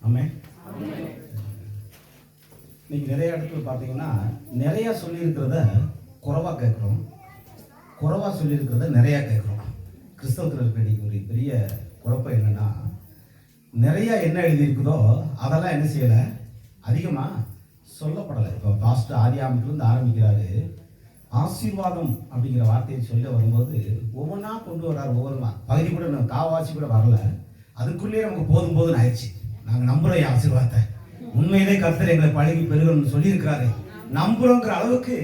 ஆமென். இன்னைக்கு நிறைய இடத்துல பார்த்தீங்கன்னா நிறையா சொல்லியிருக்கிறத குறைவாக கேட்குறோம், குறைவாக சொல்லியிருக்கிறத நிறையா கேட்குறோம். கிறிஸ்தவத்தில் இருக்கிற இன்னைக்கு ஒரு பெரிய குழப்பம் என்னென்னா, நிறையா என்ன எழுதியிருக்குதோ அதெல்லாம் என்ன செய்யலை, அதிகமாக சொல்லப்படலை. இப்போ பாஸ்டர் ஆதியாமத்திலிருந்து ஆரம்பிக்கிறாரு, ஆசீர்வாதம் அப்படிங்கிற வார்த்தையை சொல்ல வரும்போது ஒவ்வொன்றா கொண்டு வர்றாரு. ஒவ்வொரு பகுதி கூட காவாசி கூட வரல, அதுக்குள்ளேயே நமக்கு போதும் போதுன்னு ஆயிடுச்சு. நாங்கள் நம்புகிறோம் ஆசீர்வாதத்தை, உண்மையிலே கர்த்தர் எங்களை பழகி பெருகணும்னு சொல்லியிருக்கிறாரு, நம்புகிறோங்கிற அளவுக்கு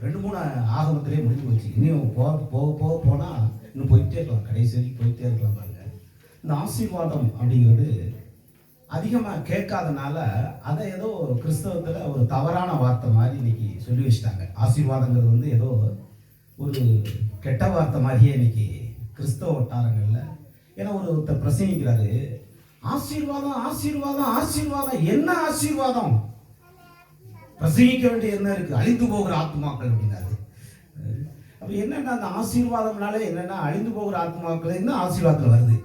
2-3 ஆகமத்திலே முடிஞ்சு போச்சு. இன்னும் போக போனால் இன்னும் போயிட்டே இருக்கலாம், கடைசி வரைக்கும் போயிட்டே இருக்கலாம். பாருங்க, இந்த ஆசீர்வாதம் அப்படிங்கிறது அதிகமாக கேட்காதனால அதை ஏதோ கிறிஸ்தவத்தில் ஒரு தவறான வார்த்தை மாதிரி இன்னைக்கு சொல்லி வச்சுட்டாங்க. ஆசீர்வாதங்கிறது வந்து ஏதோ ஒரு கெட்ட வார்த்தை மாதிரியே இன்னைக்கு கிறிஸ்தவ வட்டாரங்களில். ஏன்னா ஒருத்தர் பிரசங்கிக்கிறாரு, ஆசீர்வாதம் ஆசீர்வாதம் ஆசீர்வாதம். என்ன ஆசீர்வாதம்? பிரசங்கிக்க வேண்டிய என்ன இருக்கு? அழிந்து போகிற ஆத்மாக்கள் அப்படின்னாரு. அப்ப என்னன்னா அந்த ஆசீர்வாதம்னாலே என்னன்னா அழிந்து போகிற ஆத்மாக்கள் என்ன ஆசீர்வாதத்தில் வருது.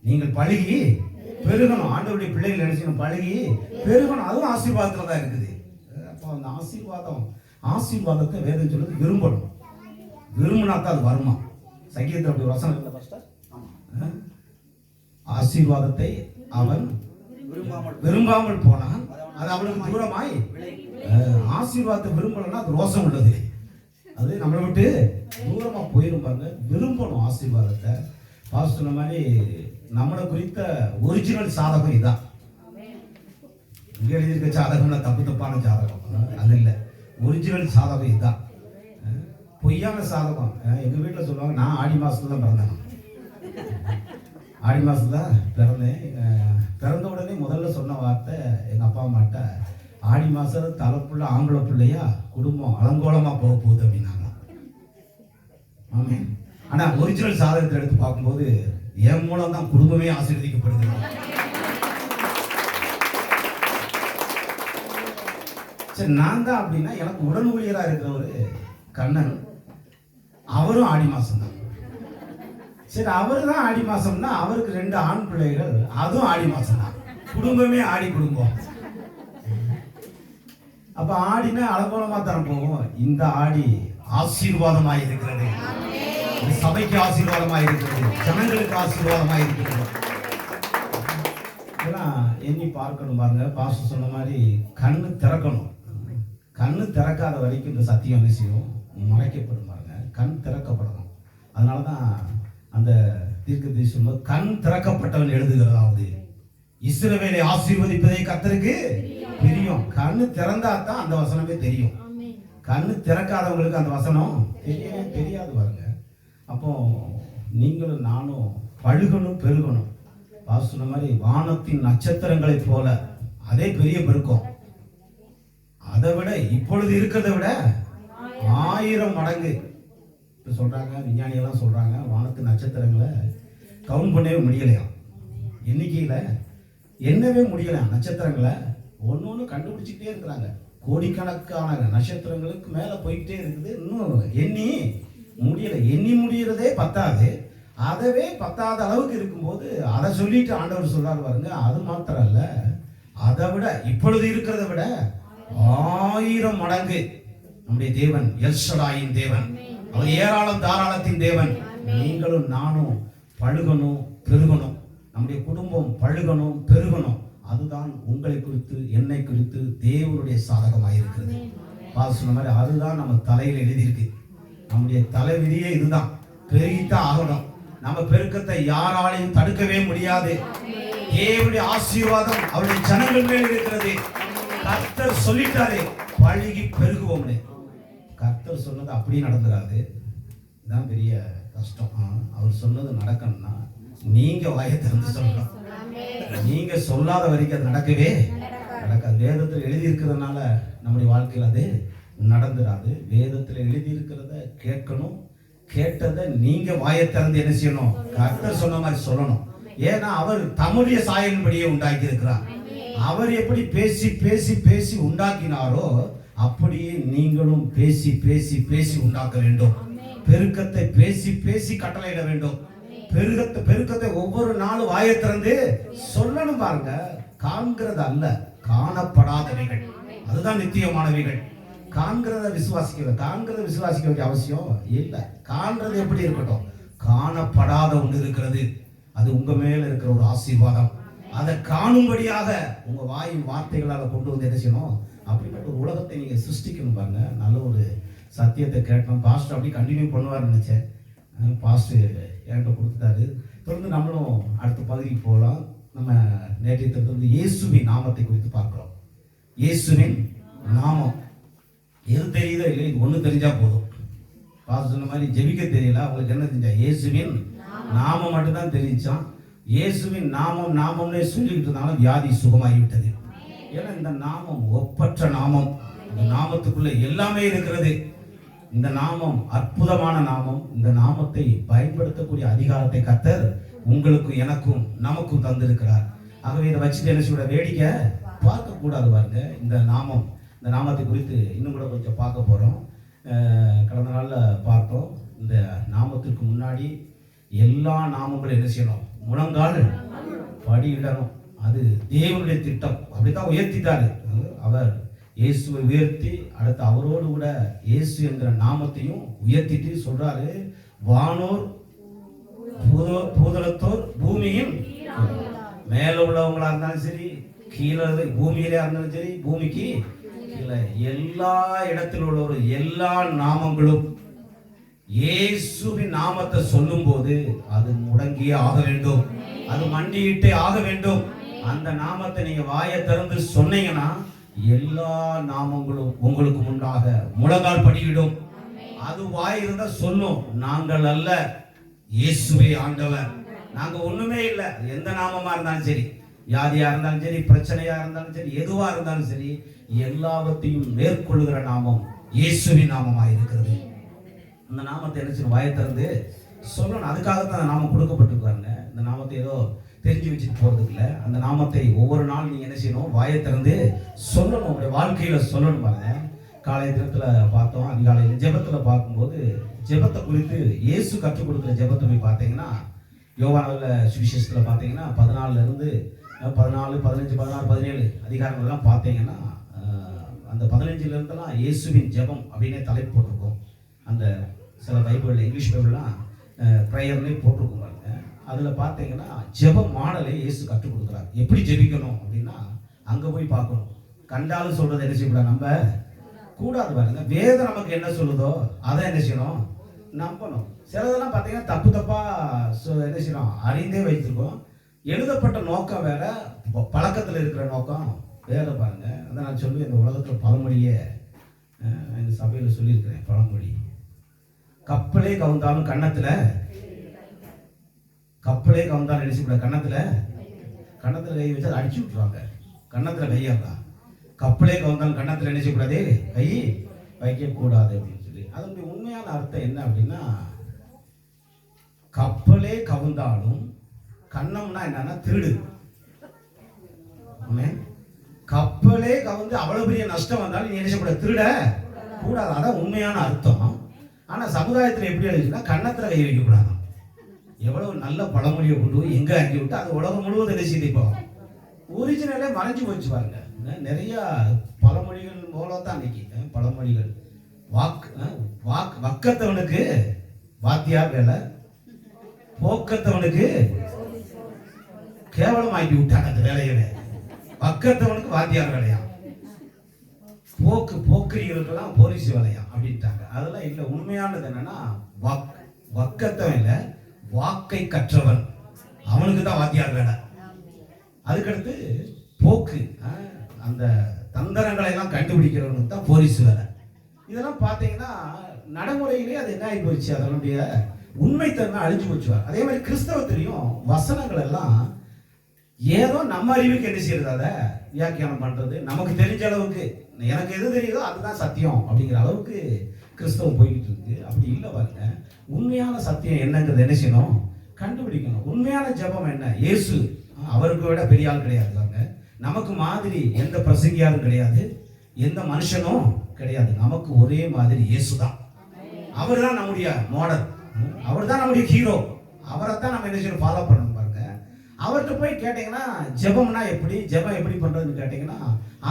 நீங்கள் பழகி பெருகணும், ஆண்டவருடைய பிள்ளைகள் நினைச்சணும், பழகி பெருகணும், அதுவும் ஆசீர்வாதத்தில் தான் இருக்குது. அப்போ அந்த ஆசீர்வாதத்தை வேதம் சொல்லுது விரும்பணும், விரும்பினாத்தான் அது வருமா. சங்கீதத்தில் அப்படி வசனம் இல்லை பாஸ்டர்? ஆசீர்வாதத்தை அவன் விரும்பாமல் போனான், அது அவனுக்கு தூரமாய். ஆசீர்வாதத்தை விரும்பலன்னா அது ரோசம் உள்ளது, அது நம்மளை விட்டு தூரமா போயிடும். பாருங்க, விரும்பணும் ஆசீர்வாதத்தை. பாஸ்டர் சொன்ன மாதிரி நம்மளை குறித்த ஒரிஜினல் சாதகம் இதான். இங்க எழுதியிருக்க சாதகம்னா தப்பான சாதகம் அது இல்லை, ஒரிஜினல் சாதகம் இதுதான். பொய்யான சாதகம். எங்க வீட்டில் சொல்லுவாங்க, நான் ஆடி மாசத்துல தான் பிறந்தேன், ஆடி மாதம் தான் பிறந்தேன். பிறந்த உடனே முதல்ல சொன்ன வார்த்தை எங்கள் அப்பா அம்மாட்ட, ஆடி மாதம் தலைப்புள்ள ஆம்பளை பிள்ளையா குடும்பம் அலங்கோலமாக போக போகுது அப்படின்னாங்க. ஆமாம். ஆனால் ஒரிஜினல் சாதகத்தை எடுத்து பார்க்கும்போது என் மூலம் தான் குடும்பமே ஆசீர்வதிக்கப்படுது. சரி, நான் தான் அப்படின்னா எனக்கு உடன் ஊழியராக இருக்கிறவர் கண்ணன், அவரும் ஆடி மாதம் தான். சரி, அவர் தான் ஆடி மாசம்னா அவருக்கு 2 ஆண் பிள்ளைகள், அதுவும் ஆடி மாசம் தான், குடும்பமே ஆடி குடும்பம். அப்ப ஆடினா அலங்கோலமா தான் போகும். இந்த ஆடி ஆசீர்வாதமாய் இருக்கிறது, சபைக்கு ஆசீர்வாதமாய் இருக்கிறது, ஜனங்களுக்கு ஆசீர்வாதமாய் இருக்கிறது. இதெல்லாம் எண்ணி பார்க்கணும். பாருங்க, பாஸ்டர் சொன்ன மாதிரி கண்ணு திறக்கணும். கண்ணு திறக்காத வரைக்கும் இந்த சத்தியம் என்ன செய்யும், மறைக்கப்படும். பாருங்க, கண் திறக்கப்படணும். அதனாலதான் அந்த தீர்க்கதரிசி சொல்லும்போது, கண் திறக்கப்பட்டவன் எழுதுகிறதாவது இஸ்ரவேலை ஆசீர்வதிப்பதை கர்த்தருக்கு பிரியம். கண்ணு திறந்தா தான் அந்த வசனமே தெரியும். கண்ணு திறக்காதவங்களுக்கு அந்த வசனம் தெரியவே தெரியாது. பாருங்க, அப்போ நீங்களும் நானும் பழுகணும், பெருகணும். பாஸ்டர் சொன்ன மாதிரி வானத்தின் நட்சத்திரங்களை போல அதே பெரிய பெருக்கம். அதை விட இப்பொழுது இருக்கிறத விட 1000 மடங்கு சொல்றாங்க. விஞ்ஞானிகள்லாம் சொல்றாங்க, வானத்து நட்சத்திரங்களை கவுண்ட் பண்ணவே முடியலையாம், எண்ணிக்கையில எண்ணவே முடியலையாம். நட்சத்திரங்களை ஒன்று கண்டுபிடிச்சிக்கிட்டே இருக்கிறாங்க. கோடிக்கணக்கான நட்சத்திரங்களுக்கு மேல போய்கிட்டே இருக்குது. இன்னும் எண்ணி முடியலை. எண்ணி முடியறதே பத்தாது, அதவே பத்தாத அளவுக்கு இருக்கும்போது அதை சொல்லிட்டு ஆண்டவர் சொல்றாரு பாருங்க. அது மாத்திரம் அல்ல, அதை விட இப்பொழுது இருக்கிறத விட 1000 மடங்கு நம்முடைய தேவன் எல் ஷடாயின் தேவன், அவர் ஏராளம் தாராளத்தின் தேவன். நீங்களும் நானும் பழுகணும், பெருகணும். நம்முடைய குடும்பம் பழுகணும், பெருகணும். அதுதான் உங்களை குறித்து என்னை குறித்து தேவனுடைய சாதகமாக இருக்கிறது. பாஸ்டர் சொன்ன மாதிரி அதுதான் நம்ம தலையில் எழுதியிருக்கு. நம்முடைய தலைவிதியே இதுதான், பெருகித்தான் ஆகணும். நம்ம பெருக்கத்தை யாராலையும் தடுக்கவே முடியாது. தேவனுடைய ஆசீர்வாதம் அவருடைய ஜனங்கள் மேல் இருக்கிறது. கர்த்தர் சொல்லிட்டாரு, பழுகி பெருகுவோம்னு. கர்த்தர் சொன்னது அப்படியே நடந்துடாது. இதுதான் பெரிய கஷ்டம். அவர் சொன்னது நடக்கணும்னா நீங்க வாயை திறந்து சொல்லணும். நீங்க சொல்லாத வரைக்கும் அது நடக்கவே நடக்காது. வேதத்தில் எழுதி இருக்கிறதுனால நம்முடைய வாழ்க்கையில் அது நடந்துடாது. வேதத்தில் எழுதி இருக்கிறத கேட்கணும். கேட்டதை நீங்க வாயை திறந்து என்ன செய்யணும், கர்த்தர் சொன்ன மாதிரி சொல்லணும். ஏன்னா அவர் தம்முடைய சாயலின்படியே உண்டாக்கி இருக்கிறார். அவர் எப்படி பேசி பேசி பேசி உண்டாக்கினாரோ அப்படியே நீங்களும் பேசி பேசி பேசி உண்டாக்க வேண்டும். பெருக்கத்தை பேசி பேசி கட்டளையிட வேண்டும். பெருக்கத்தை ஒவ்வொரு நாளும் வாயை திறந்து சொல்லணும் பாருங்க. காண்கிறது அல்ல, காணப்படாதவைகள் அதுதான் நித்தியமானவைகள். காண்கிறத விசுவாசிக்க வேண்டிய அவசியம் இல்லை. காண்றது எப்படி இருக்கட்டும், காணப்படாத ஒன்று இருக்கிறது. அது உங்க மேல இருக்கிற ஒரு ஆசீர்வாதம். அதை காணும்படியாக உங்க வாயின் வார்த்தைகளால் கொண்டு வந்து என்ன செய்யணும், அப்படிப்பட்ட ஒரு உலகத்தை நீங்க சிருஷ்டிக்கணும் பாருங்க. நல்ல ஒரு சத்தியத்தை கேட்டோம். பாஸ்டர் அப்படி கண்டினியூ பண்ணுவார்னு நினைச்சேன். பாஸ்டர் என்கிட்ட கொடுத்துட்டாரு. தொடர்ந்து நம்மளும் அடுத்த பகுதிக்கு போகலாம். நம்ம நேற்றைய தினத்திலிருந்து இயேசுவின் நாமத்தை குறித்து பார்க்கிறோம். இயேசுவின் நாமம் எது தெரியுதோ இல்லை, இது ஒன்று தெரிஞ்சா போதும். பாஸ்டர் சொன்ன மாதிரி ஜெபிக்க தெரியல, அவங்களுக்கு என்ன தெரிஞ்சா இயேசுவின் நாமம் மட்டும்தான் தெரிஞ்சான். இயேசுவின் நாமம்னே சொல்லிக்கிட்டு இருந்தாலும் வியாதி சுகமாகிவிட்டது. ஏன்னா இந்த நாமம் ஒப்பற்ற நாமம். இந்த நாமத்துக்குள்ள எல்லாமே இருக்கிறது. இந்த நாமம் அற்புதமான நாமம். இந்த நாமத்தை பயன்படுத்தக்கூடிய அதிகாரத்தை கர்த்தர் உங்களுக்கும் எனக்கும் நமக்கும் தந்திருக்கிறார். ஆகவே இதை வச்சுட்டு என்ன சொல்ற வேடிக்கை பார்க்க கூடாது பாருங்க. இந்த நாமத்தை குறித்து இன்னும் கூட கொஞ்சம் பார்க்க போறோம். கடந்த நாள்ல பார்த்தோம். இந்த நாமத்திற்கு முன்னாடி எல்லா நாமங்களும் என்ன செய்யணும், முழங்கால் படியிடணும். அது தேவனுடைய திட்டம். அப்படித்தான் உயர்த்திட்டாரு அவர். இயேசுவை உயர்த்தி அடுத்து அவரோடு கூட இயேசு என்கிற நாமத்தையும் உயர்த்திட்டு சொல்றாரு, வானோர் பூதலத்தோர் பூமியின் மேல உள்ளவங்களா இருந்தாலும் சரி, கீழே பூமியிலே இருந்தாலும் சரி, பூமிக்கு கீழே எல்லா இடத்தில் உள்ள எல்லா நாமங்களும் இயேசுவின் நாமத்தை சொல்லும் போது அது முடங்கியே ஆக வேண்டும், அது மண்டியிட்டே ஆக வேண்டும். அந்த நாமத்தை நீங்க வாயை திறந்து சொன்னீங்கன்னா எல்லா நாமங்களும் உங்களுக்கு முன்பாக முழங்கால் படியிடும். அது வாய் இருந்தா சொல்லும், நாங்கள் அல்ல, இயேசுவே ஆண்டவர், நாங்க ஒண்ணுமே இல்லை. எந்த நாமமா இருந்தாலும் சரி, வியாதியா இருந்தாலும் சரி, பிரச்சனையா இருந்தாலும் சரி, எதுவா இருந்தாலும் சரி, எல்லாவற்றையும் மேற்கொள்ளுகிற நாமம் இயேசுவின் நாமமா இருக்கிறது. அந்த நாமத்தை என்ன செய்யணும், வாயை திறந்து சொல்லணும். அதுக்காகத்தான் அந்த நாமம் கொடுக்கப்பட்டிருக்காங்க. இந்த நாமத்தை ஏதோ தெரிஞ்சு வச்சுட்டு போறதுக்கு இல்லை. அந்த நாமத்தை ஒவ்வொரு நாள் நீங்க என்ன செய்யணும், வாயை திறந்து சொல்லணும், உங்களுடைய வாழ்க்கையில சொல்லணும் பாருங்க. காலை தினத்துல பார்த்தோம், அதிகாலையில் ஜெபத்துல பார்க்கும்போது ஜெபத்தை குறித்து இயேசு கற்றுக் கொடுக்குற ஜெபத்தை போய் பார்த்தீங்கன்னா, யோவான்ல சுவிசேஷத்துல பார்த்தீங்கன்னா 14 இருந்து 14, 15, 16, 17 அதிகாரங்கள்லாம் பார்த்தீங்கன்னா அந்த 15 இருந்தெல்லாம் இயேசுவின் ஜெபம் அப்படின்னே தலைப்பு போட்டிருக்கும். அந்த சில பைபிள் இங்கிலீஷ் பைபிள்லாம் ப்ரேயர்னே போட்டிருக்கும் பாருங்க. அதில் பார்த்தீங்கன்னா ஜெப மாடலை இயேசு கற்றுக் கொடுக்குறாரு. எப்படி ஜெபிக்கணும் அப்படின்னா அங்கே போய் பார்க்கணும். கண்டாலும் சொல்றது என்ன செய்யக்கூடாது, நம்ம கூடாது பாருங்க. வேதம் நமக்கு என்ன சொல்லுதோ அதை என்ன செய்யணும், நம்பணும். சிலதெல்லாம் பார்த்தீங்கன்னா தப்பா என்ன செய்யணும், அறிந்தே வைத்திருக்கோம். எழுதப்பட்ட நோக்கம் வேற, பழக்கத்தில் இருக்கிற நோக்கம் வேற பாருங்க. அதை நான் சொல்லி இந்த உலகத்தில் பழமொழியே இந்த சபையில் சொல்லியிருக்கிறேன். பழமொழி, கப்பலே கவுந்தாலும் கன்னத்துல நினைச்சுக்கூடாது, கன்னத்துல கை வச்சு அடிச்சு விட்டுருவாங்க. கன்னத்துல கையாடா, கப்பலே கவுந்தாலும் கன்னத்துல நினைச்சக்கூடாது, கை வைக்க கூடாது அப்படின்னு சொல்லி. அதனுடைய உண்மையான அர்த்தம் என்ன அப்படின்னா, கப்பலே கவுந்தாலும், கன்னம்னா என்னன்னா திருடு. கப்பலே கவுந்து அவ்வளவு பெரிய நஷ்டம் வந்தாலும் நீ நினைச்சக்கூடாது, திருட கூடாது. அதான் உண்மையான அர்த்தம். ஆனா சமுதாயத்தில் எப்படி எழுதிச்சுன்னா கன்னத்துல கை வைக்க கூடாது. எவ்வளவு நல்ல பழமொழியை கொண்டு போய் எங்க ஆக்கி விட்டு அது உலகம் முழுவதும் என்ன செய்து இப்போ ஒரிஜினலே மறைஞ்சு போச்சு பாருங்க. நிறைய பழமொழிகள் மூலத்தான் இன்னைக்கு பழமொழிகள். வக்கத்தவனுக்கு வாத்தியார் வேலை, போக்கத்தவனுக்கு கேவலம் ஆக்கி விட்டாங்க அந்த வேலையவே. வக்கத்தவனுக்கு வாத்தியார் வேலையா, போக்கிரிகளுக்கெல்லாம் போலீஸ் வேலையா அப்படின்ட்டாங்க. அதெல்லாம் இல்லை. உண்மையானது என்னன்னா வக்கத்தவன் இல்லை, வாக்கை கற்றவன், அவனுக்கு தான் வாத்தியார் வேலை. அதுக்கடுத்து போக்கு, அந்த தந்திரங்களை எல்லாம் கண்டுபிடிக்கிறவனுக்கு தான் போலீஸ் வேலை. இதெல்லாம் பார்த்தீங்கன்னா நடைமுறையிலேயே அது என்ன ஆகி போச்சு, அதனுடைய உண்மைத்தன்மை அழிஞ்சு போச்சுவார். அதே மாதிரி கிறிஸ்தவத்திலையும் வசனங்கள் எல்லாம் ஏதோ நம்ம அறிவுக்கு என்ன செய்யறது, அதை வியாக்கியானம் பண்றது, நமக்கு தெரிஞ்ச அளவுக்கு, எனக்கு எது தெரியுதோ அதுதான் சத்தியம் அப்படிங்கிற அளவுக்கு கிறிஸ்தவம் போய்கிட்டு இருக்கு. அப்படி இல்லை பாருங்க. உண்மையான சத்தியம் என்னங்கிறது என்ன செய்யணும், கண்டுபிடிக்கணும். உண்மையான ஜெபம் என்ன, இயேசு அவருக்கு விட பெரிய ஆள் கிடையாது. நமக்கு மாதிரி எந்த பிரசங்கியாரும் கிடையாது, எந்த மனுஷனும் கிடையாது. நமக்கு ஒரே மாதிரி இயேசு தான். அவர் தான் நம்முடைய மாடல், அவர் தான் நம்முடைய ஹீரோ. அவரைத்தான் நம்ம என்ன செய்யணும், ஃபாலோ பண்ணணும் பாருங்க. அவர்கிட்ட போய் கேட்டீங்கன்னா ஜெபம்னா எப்படி, ஜெபம் எப்படி பண்றதுன்னு கேட்டீங்கன்னா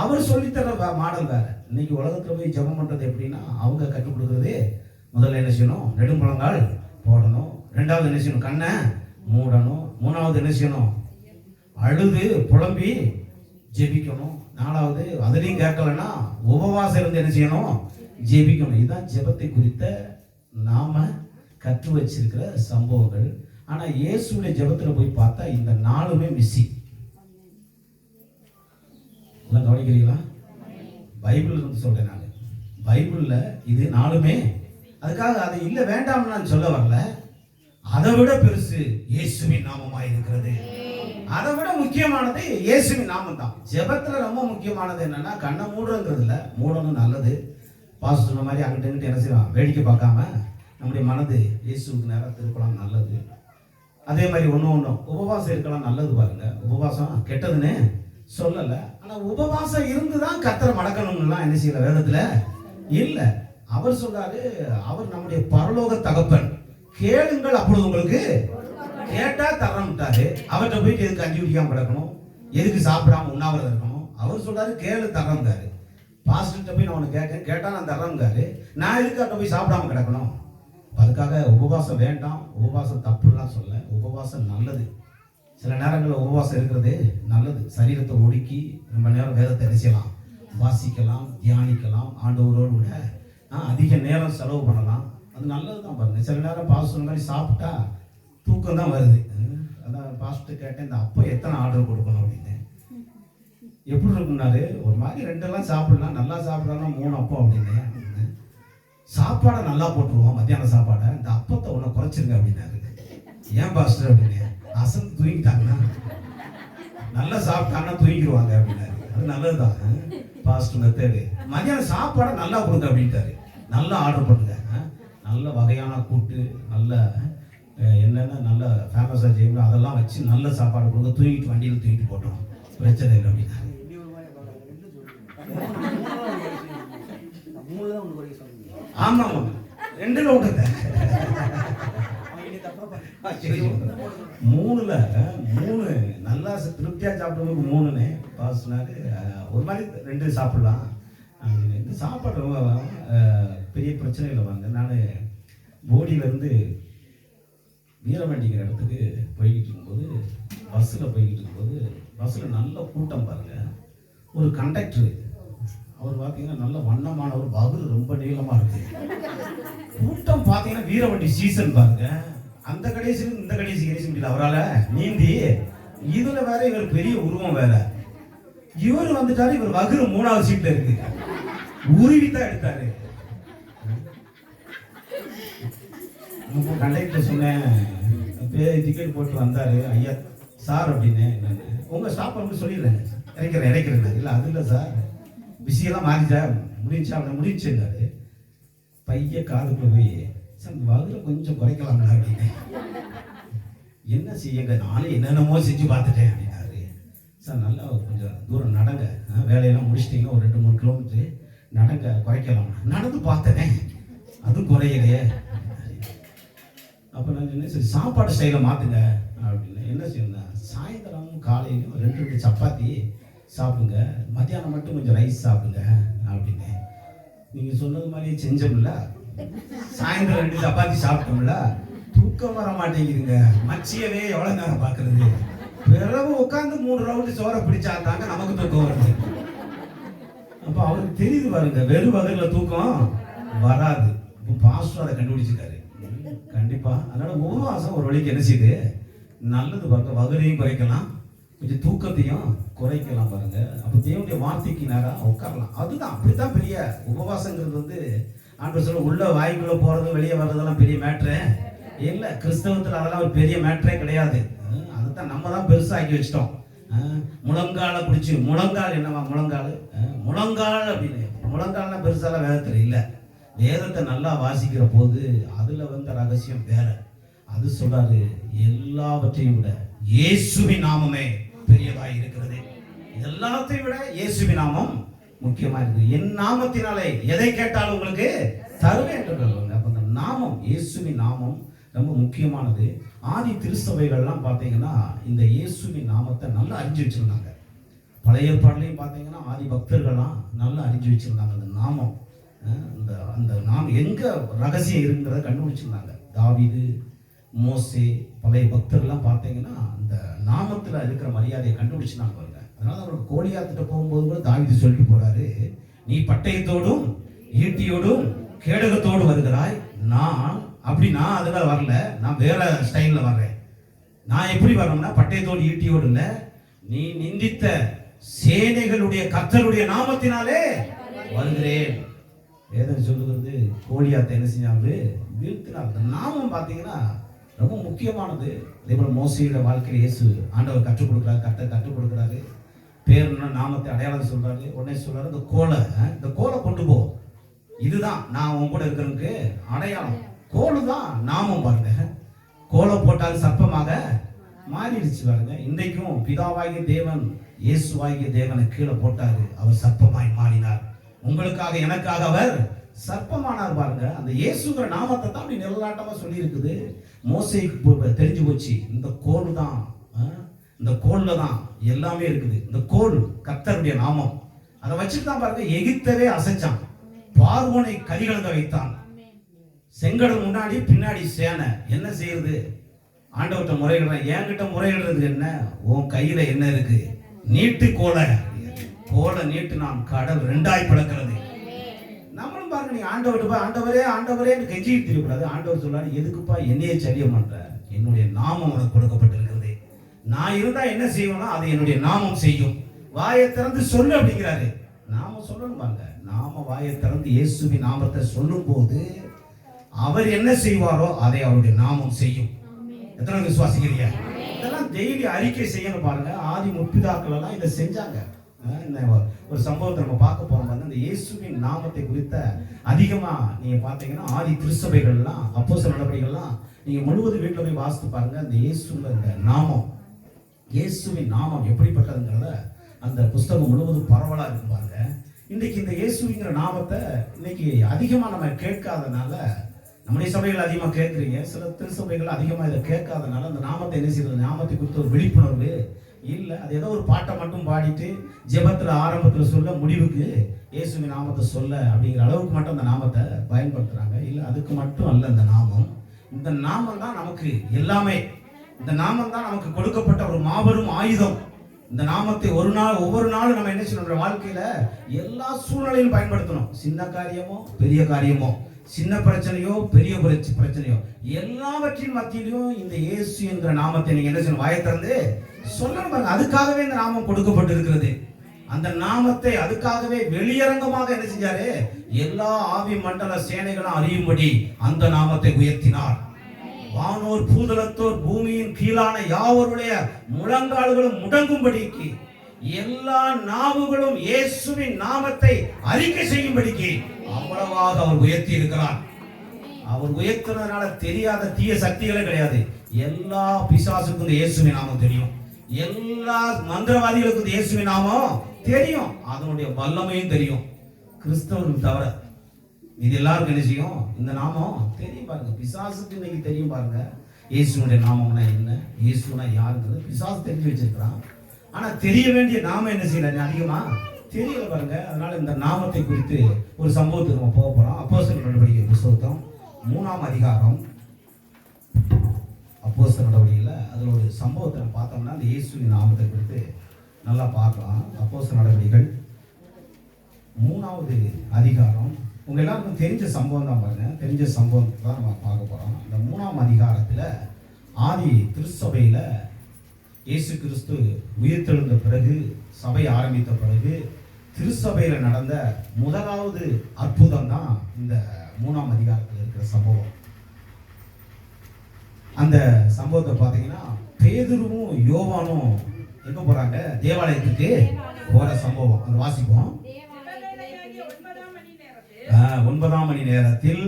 அவர் சொல்லித்தர மாடல் வேற. இன்னைக்கு உலகத்துல போய் ஜெபம் பண்றது எப்படின்னா அவங்க கற்றுக் கொடுக்குறது, முதல்ல என்ன செய்யணும், நெடுமுழங்கால் போடணும். ரெண்டாவது என்ன செய்யணும், கண்ணை மூடணும். மூணாவது என்ன செய்யணும், அழுது புலம்பி ஜெபிக்கணும். நாலாவது அதுலேயும் கேட்கலன்னா உபவாசம் இருந்து என்ன செய்யணும், ஜெபிக்கணும். இதுதான் ஜெபத்தை குறித்த நாம கற்று வச்சிருக்கிற சம்பவங்கள். ஆனா இயேசுடைய ஜெபத்துல போய் பார்த்தா இந்த நாலுமே மிஸ்ஸிங். கவனிக்கிறீங்களா? பைபிள் இருந்து சொல்றேன் நான். பைபிள்ல இது நாலுமே, அதுக்காக அது இல்ல வேண்டாம் நான் சொல்ல வரல. அதை விட பெருசு இயேசுவின் நாமமாய் இருக்கிறது. அதை விட முக்கியமானது இயேசுவின் நாமம் தான். ஜெபத்துல ரொம்ப முக்கியமானது என்னன்னா கண்ணை மூடுறதுல மூடணும், நல்லது. பாஸ்டர் சொன்ன மாதிரி அங்கிட்ட இங்கிட்ட என்ன செய்யலாம், வேடிக்கை பார்க்காம நம்முடைய மனது இயேசுக்கு நேரம் திருப்பலாம், நல்லது. அதே மாதிரி ஒன்றும் உபவாசம் இருக்கலாம், நல்லது பாருங்க. உபவாசம் கெட்டதுன்னு சொல்லலை. ஆனால் உபவாசம் இருந்து தான் கர்த்தரை மடக்கணும்லாம் என்ன செய்யல வேதத்தில் இல்லை. அவர் சொல்றாரு, அவர் நம்முடைய பரலோக தகப்பன், கேளுங்கள் அப்பொழுது உங்களுக்கு கேட்டா தரம்ட்டாரு. அவர்கிட்ட போயிட்டு எதுக்கு கஞ்சி குடிக்காம கிடக்கணும், எதுக்கு சாப்பிடாம உண்ணாவிரதம் இருக்கணும்? அவர் சொல்றாரு கேளு தரம்காரு. பாஸ்டர்கிட்ட போய் நான் உனக்கு கேட்டா நான் தரம்காரு. நான் எதுக்கு அவர்கிட்ட போய் சாப்பிடாம கிடக்கணும்? அதுக்காக உபவாசம் வேண்டாம், உபவாசம் தப்புலாம் சொல்ல. உபவாசம் நல்லது. சில நேரங்களில் உபவாசம் இருக்கிறது நல்லது. சரீரத்தை ஒடுக்கி ரொம்ப நேரம் வேதத்தை அறியலாம், வாசிக்கலாம், தியானிக்கலாம், ஆண்டவரோடு கூட அதிக நேரம் செலவு பண்ணலாம். அது நல்லது தான் பாருங்க. சில நேரம் பாஸ்டர் மாதிரி சாப்பிட்டா தூக்கம் தான் வருது. அதான் பாஸ்டர் கேட்டேன், இந்த அப்போ எத்தனை ஆர்டர் கொடுக்கணும் அப்படின்னு. எப்படி இருக்குன்னாரு, ஒரு மாதிரி ரெண்டெல்லாம் சாப்பிடலாம், நல்லா சாப்பிடலாம் 3 அப்பம் அப்படின்னு. சாப்பாடை நல்லா போட்டுருவோம், மத்தியான சாப்பாடை, இந்த அப்பத்தை ஒன்று குறைச்சிருங்க அப்படின்னாரு. ஏன் பாஸ்டர் அப்படின்னு. அசந்து தூங்கிட்டாங்கன்னா, நல்லா சாப்பிட்டாங்கன்னா தூங்கிடுவாங்க அப்படின்னாரு. அது நல்லதுதான் பாஸ்டர் மெத்தேடு. மத்தியான சாப்பாடை நல்லா கொடுங்க அப்படின்ட்டாரு. நல்லா ஆர்டர் பண்ணுங்க, நல்ல வகையான கூட்டு, நல்ல என்னென்ன நல்ல ஃபேமஸாக செய்யணும் அதெல்லாம் வச்சு நல்ல சாப்பாடு கொடுங்க. தூங்கிட்டு வண்டியில் தூங்கிட்டு போட்டோம், பிரச்சனை இல்லை அப்படின்னாரு. ஆமா ஆமா, 2ல விட்டுங்க. 3 நல்லா திருப்தியா சாப்பிடுறதுக்கு 3ன்னு பாஸ்னாரு. ஒரு மாதிரி 2 சாப்பிடலாம். இந்த சாப்பாடு ரொம்ப பெரிய பிரச்சனையில் வாங்க. நான் போடியிலேருந்து வீரவண்டிங்கிற இடத்துக்கு போய்கிட்டு இருக்கும்போது, பஸ்ஸில் போய்கிட்டு இருக்கும்போது, பஸ்ஸில் நல்ல கூட்டம் பாருங்க. ஒரு கண்டக்டரு, அவர் பார்த்தீங்கன்னா நல்ல வண்ணமானவர், பகுல் ரொம்ப நீளமாக இருக்கு. கூட்டம் பார்த்தீங்கன்னா வீரவண்டி சீசன் பாருங்க. அந்த கடைசியில் இந்த கடைசி முடியல அவரால் நீந்தி. இதுல வேற இவர் பெரிய உருவம் வேற. இவர் வந்துட்டாரு, இவர் வகுறு 3வது சீட்ல இருக்கு. உருவித்தான் எடுத்தாரு. கண்டக்டர் சொன்னேன், டிக்கெட் போட்டு வந்தாரு ஐயா சார் அப்படின்னு. உங்க ஸ்டாப் பண்ணி சொல்லிடுறேன், இறக்கிறேன். இல்லை அது இல்லை சார், பிஸியெல்லாம் மாறிச்சா முடிஞ்சா அவனை முடிச்சுன்னாரு. பைய காதுக்குள்ள போய் சார் வகுற கொஞ்சம் குறைக்கலாம்ல அப்படின்னு. என்ன செய்யுங்க, நானும் என்னென்னமோ செஞ்சு பார்த்துட்டேன் அப்படின்னாரு. சார் நல்லா கொஞ்சம் தூரம் நடங்க, வேலையெல்லாம் முடிச்சிட்டிங்கன்னா ஒரு 2-3 கிலோமீட்டரு நடங்க, குறைக்கலாம். நடந்து பார்த்தனே, அதுவும் குறையலையே. அப்போ நான் என்ன சரி சாப்பாடு ஸ்டைலை மாற்றுங்க அப்படின்னு. என்ன செய்யணும், சாயந்தரம் காலையிலும் 2 சப்பாத்தி சாப்பிடுங்க, மத்தியானம் மட்டும் கொஞ்சம் ரைஸ் சாப்பிடுங்க அப்படின்னு. நீங்கள் சொன்னது மாதிரியே செஞ்சோம்ல, சாயந்தரம் 2 சப்பாத்தி சாப்பிட்டோம்ல, தூக்கம் வர மாட்டேங்குதுங்க. மச்சியவே எவ்வளோ நேரம் பார்க்குறது, பிறகு உட்காந்து 3 ரவுண்டு சோறை பிடிச்சாதாங்க நமக்கு தூக்கம் வருது. அப்போ அவருக்கு தெரியுது பாருங்க, வெறும் வகையில் தூக்கம் வராது. இப்போ பாஸ்டர் அதை கண்டுபிடிச்சிருக்காரு கண்டிப்பா. அதனால உபவாசம் ஒரு வழிக்கு என்ன செய்யுது, நல்லது பாருங்க. வகுரையும் குறைக்கலாம், கொஞ்சம் தூக்கத்தையும் குறைக்கலாம் பாருங்க. அப்போ தேவனுடைய வார்த்தைக்கு நேரம் உட்காரலாம். அதுதான், அப்படித்தான் பெரிய உபவாசங்கிறது வந்து ஆண்டவர் சொல்ல, உள்ள வாய்க்குள்ள போறது வெளியே வர்றதெல்லாம் பெரிய மேட்ரு இல்லை. கிறிஸ்தவத்தில் அதெல்லாம் ஒரு பெரிய மேட்ரே கிடையாது. அதுதான் நம்ம தான் பெருசாக்கி வச்சிட்டோம். முழங்கால பிடிச்சி, முழங்கால் என்னவா முழங்கால் அப்படின்னு. முழங்கால்னா பெருசாலாம் வேதத்தில் இல்லை. வேதத்தை நல்லா வாசிக்கிற போது அதுல வந்த ரகசியம் வேற. அது சொல்றாரு, எல்லாவற்றையும் விட இயேசுவின் நாமமே பெரியதாய் இருக்கிறது. எல்லாத்தையும் விட இயேசுவின் நாமம் முக்கியமா இருக்குது. என் நாமத்தினாலே எதை கேட்டாலும் உங்களுக்கு தருவேன் என்று சொல்லுவாங்க. அப்ப இந்த நாமம், இயேசுவின் நாமம் ரொம்ப முக்கியமானது. ஆதி திருச்சபைகள்லாம் பார்த்தீங்கன்னா இந்த இயேசுவின் நாமத்தை நல்லா அறிஞ்சு வச்சிருந்தாங்க. பழைய ஏற்பாடுலையும் பார்த்தீங்கன்னா ஆதி பக்தர்கள்லாம் நல்லா அறிஞ்சு வச்சிருந்தாங்க. அந்த நாமம் அந்த நாமம் எங்கே ரகசியம் இருக்குங்கிறத கண்டுபிடிச்சிருந்தாங்க. தாவீது, மோசே, பழைய பக்தர்லாம் பார்த்தீங்கன்னா அந்த நாமத்தில் இருக்கிற மரியாதையை கண்டுபிடிச்சிருந்தாங்க. அதனால அவருக்கு கோலியாத்திட்ட போகும்போது கூட தாவீது சொல்லிட்டு போறாரு, நீ பட்டயத்தோடும் ஈட்டியோடும் கேடகத்தோடு வருகிறாய், நான் அதில் வரல, நான் வேற ஸ்டைலில் வர்றேன். நான் எப்படி வரணும்னா பட்டயத்தோடு ஈட்டியோடு இல்லை, நீ நிந்தித்த சேனைகளுடைய கர்த்தருடைய நாமத்தினாலே வருகிறேன். வேதம் சொல்லுகிறது கோலியாத்தை என்ன செஞ்சாங்க, வீழ்த்தினார். அந்த நாமம் பார்த்தீங்கன்னா ரொம்ப முக்கியமானது. அதே போல மோசையோட வாழ்க்கையில் இயேசு ஆண்டவர் கற்றுக் கொடுக்குறாரு, கர்த்தர் கற்றுக் கொடுக்குறாரு. பேருன்னா நாமத்தை அடையாளம் சொல்றாரு. உடனே சொல்றாரு, இந்த கோலை கொண்டு போ, இதுதான் நான் உன் கூட இருக்கிறதுக்கு அடையாளம். கோலு தான் நாமம். பாருங்க, கோலை போட்டால் சர்ப்பமாக மாறிடுச்சு. பாருங்க, இன்றைக்கும் பிதாவாகிய தேவன் இயேசுவாகிய தேவனை கீழே போட்டாரு, அவர் சர்ப்பமாய் மாறினார். உங்களுக்காக எனக்காக அவர் சர்ப்பமானார். பாருங்க, அந்த இயேசுங்கிற நாமத்தை தான் அப்படி நிலநாட்டமா சொல்லி இருக்குது. மோசேக்கு தெரிஞ்சு போச்சு, இந்த கோல் தான், இந்த கோல்ல தான் எல்லாமே இருக்குது. இந்த கோல் கர்த்தருடைய நாமம். அதை வச்சுட்டு தான் பாருங்க எகிப்தவே அசைச்சான், பார்வோனை கரிகலங்க வைத்தான். செங்கடல் முன்னாடி பின்னாடி சேனை. என்ன செய்யுது? ஆண்டவர்கிட்ட முறையிடுறேன். என்கிட்ட முறையிடுறது என்ன? உன் கையில என்ன இருக்கு? நீட்டு கோலை நீட்டு, நான் கடல் ரெண்டாய் பிளக்கிறது. நம்மளும் பாருங்க, நீ ஆண்டவர்கிட்ட போய் ஆண்டவரே ஆண்டவரேன்னு கெஞ்சிட்டு தெரியக்கூடாது. ஆண்டவர் சொல்றாரு, எதுக்குப்பா என்னையே சரிய மாட்ட? என்னுடைய நாமம் உனக்கு கொடுக்கப்பட்டிருக்கிறது. நான் இருந்தா என்ன செய்வேனோ அதை என்னுடைய நாமம் செய்யும். வாயை திறந்து சொல்லு அப்படிங்கிறாரு. நாம சொல்லணும் பாருங்க. நாம வாயை திறந்து இயேசுவின் நாமத்தை சொல்லும் போது அவர் என்ன செய்வாரோ அதை அவருடைய நாமம் செய்யும். எத்தனை விசுவாசிக்கிறீங்க? இதெல்லாம் டெய்லி அறிக்கை செய்யணும் பாருங்க. ஆதி முற்பிதாக்கள் எல்லாம் இதை செஞ்சாங்க. ஒரு சம்பவத்தை நம்ம பார்க்க போறோம். இந்த இயேசுவின் நாமத்தை குறித்த அதிகமா நீங்க பாத்தீங்கன்னா ஆதி திருச்சபைகள்லாம், அப்போஸ்தலர் நடவடிக்கைகள்லாம் நீங்க முழுவதும் வீட்டில் போய் வாசித்து பாருங்க. அந்த இயேசுவின் நாமம், இயேசுவின் நாமம் எப்படிப்பட்டதுங்கிறத அந்த புஸ்தகம் முழுவதும் பரவலா இருக்கும் பாருங்க. இன்னைக்கு இந்த இயேசுங்கிற நாமத்தை இன்னைக்கு அதிகமா நம்ம கேட்காதனால, நம்முடைய சபைகள் அதிகமா கேட்குறீங்க, சில திருச்சபைகள் அதிகமா இதை கேட்காதனால அந்த நாமத்தை என்ன செய்யறது, நாமத்தை குறித்த ஒரு விழிப்புணர்வு இல்லை. அது ஏதோ ஒரு பாட்டை மட்டும் பாடிட்டு ஜெபத்தில் ஆரம்பத்தில் சொல்ல, முடிவுக்கு இயேசுவின் நாமத்தை சொல்ல அப்படிங்கிற அளவுக்கு மட்டும் அந்த நாமத்தை பயன்படுத்துறாங்க. இல்லை, அதுக்கு மட்டும் அல்ல இந்த நாமம். இந்த நாமம் தான் நமக்கு எல்லாமே. இந்த நாமம் தான் நமக்கு கொடுக்கப்பட்ட ஒரு மாபெரும் ஆயுதம். இந்த நாமத்தை ஒவ்வொரு நாளும் நம்ம என்ன செய்யணும், வாழ்க்கையில எல்லா சூழ்நிலையிலும் பயன்படுத்தணும். சின்ன காரியமோ பெரிய காரியமோ, சின்ன பிரச்சனையோ பெரிய பிரச்சனையோ, எல்லாவற்றின் மத்தியிலும் இந்த இயேசு என்கிற நாமத்தை நீங்க என்ன செய்யணும், வாயை திறந்து சொல்லணும் பாருங்க. அதுக்காகவே இந்த நாமம் கொடுக்கப்பட்டிருக்கிறது. அந்த நாமத்தை அதுக்காகவே வெளியரங்கமாக என்ன செஞ்சாரு, எல்லா ஆவி மண்டல சேனைகளும் அறியும்படி அந்த நாமத்தை உயர்த்தினார். வானோர் பூதலத்தோர் பூமியின் கீழான யாவருடைய முழங்கால்களும் முடங்கும்படிக்கு, எல்லா நாவுகளும் இயேசுவின் நாமத்தை அறிக்கை செய்யும்படிக்கு அவ்வளவாக அவர் உயர்த்தி இருக்கிறார். அவர் உயர்த்தினதுனால தெரியாத தீய சக்திகளே கிடையாது. எல்லா பிசாசுக்கும் இந்த இயேசுவின் நாமம் தெரியும். எல்லா மந்திரவாதிகளுக்கும் இந்த இயேசுவின் நாமம் தெரியும். அதனுடைய வல்லமையும் தெரியும். கிறிஸ்தவர்கள் தவிர இது எல்லாருக்கும் என்ன செய்யும், இந்த நாமம் தெரியும் பாருங்க. பிசாசுக்கு இன்னைக்கு தெரியும் பாருங்க, இயேசுனுடைய நாமம்னா என்ன, இயேசுனா யாருங்கிறது பிசாசு தெரிஞ்சு வச்சிருக்கிறான். ஆனா தெரிய வேண்டிய நாமம் என்ன செய்யல, அதிகமா தெரியல பாருங்க. அதனால இந்த நாமத்தை குறித்து ஒரு சம்பவத்துக்கு நம்ம போக போறோம். அப்போஸ்தலர் நடவடிக்கை புத்தகம் 3ஆம் அதிகாரம், அப்போஸ்தலர் நடவடிக்கையில் அதில் ஒரு சம்பவத்தை நம்ம பார்த்தோம்னா அந்த இயேசுவின் நாமத்தை குறித்து நல்லா பார்க்கலாம். அப்போஸ்தலர் நடவடிக்கைகள் 3ஆவது அதிகாரம். உங்க எல்லாருக்கும் தெரிஞ்ச சம்பவம் தான் பாருங்க. தெரிஞ்ச சம்பவம் தான் நம்ம பார்க்க போறோம். இந்த 3ஆம் அதிகாரத்தில் ஆதி திருச்சபையில இயேசு கிறிஸ்து உயிர்த்தெழுந்த பிறகு, சபை ஆரம்பித்த பிறகு திருச்சபையில நடந்த முதலாவது அற்புதம் தான் இந்த 3ஆம் அதிகாரத்தில் இருக்கிற சம்பவம். அந்த சம்பவத்தை பார்த்தீங்கன்னா பேதுருவும் யோவானும் எங்க போறாங்க, தேவாலயத்துக்கு போற சம்பவம். அந்த வாசிப்போம். 9ஆம் மணி நேரத்தில்